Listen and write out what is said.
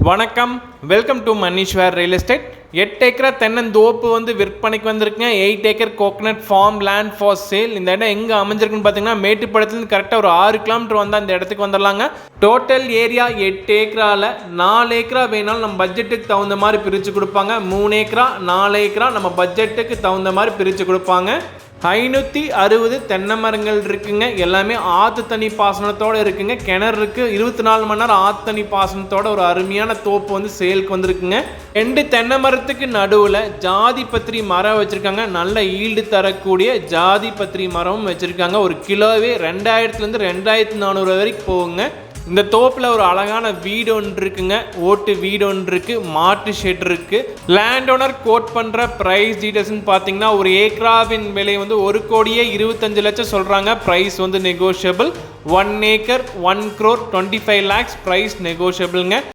வணக்கம், welcome to Maneeswar real estate. 8 ஏக்கரா தென்னந்தோப்பு வந்து விற்பனைக்கு வந்திருக்குங்க. 8 acre coconut farm land for sale. இந்த இடம் எங்கே அமைஞ்சிருக்குன்னு பார்த்தீங்கன்னா மேட்டுப்பாளையத்துலேருந்து கரெக்டாக ஒரு 6 கிலோமீட்டர் வந்தால் அந்த இடத்துக்கு வந்துடலாங்க. டோட்டல் ஏரியா 8 ஏக்கராவில் 4 ஏக்கரா வேணாலும் நம்ம பட்ஜெட்டுக்கு தகுந்த மாதிரி பிரித்து கொடுப்பாங்க. 3 ஏக்கரா 4 ஏக்கரா நம்ம பட்ஜெட்டுக்கு தகுந்த மாதிரி பிரித்து கொடுப்பாங்க. 560 தென்னை மரங்கள் இருக்குங்க. எல்லாமே ஆற்று தண்ணி பாசனத்தோடு இருக்குங்க. கிணறு இருக்குது. 24 மணி நேரம் ஆற்று தண்ணி பாசனத்தோட ஒரு அருமையான தோப்பு வந்து சேலுக்கு வந்திருக்குங்க. 2 தென்னை மரத்துக்கு நடுவில் ஜாதி பத்திரி மரம் வச்சுருக்காங்க. நல்ல ஈல்டு தரக்கூடிய ஜாதி பத்திரி மரமும் வச்சுருக்காங்க. ஒரு கிலோவே 2000லேருந்து 2400 வரைக்கும் போகுங்க. இந்த தோப்பில் ஒரு அழகான வீடு ஒன்று இருக்குங்க. ஓட்டு வீடு ஒன்று இருக்குது. மாட்டு ஷெட் இருக்குது. லேண்ட் ஓனர் கோட் பண்ணுற ப்ரைஸ் டீட்டெயில்ஸ்னு பார்த்தீங்கன்னா ஒரு ஏக்கராவின் விலை வந்து 1,25 லட்சம் சொல்கிறாங்க. ப்ரைஸ் வந்து negotiable. 1 acre 1 crore 25 lakhs price நெகோஷியபிள்ங்க.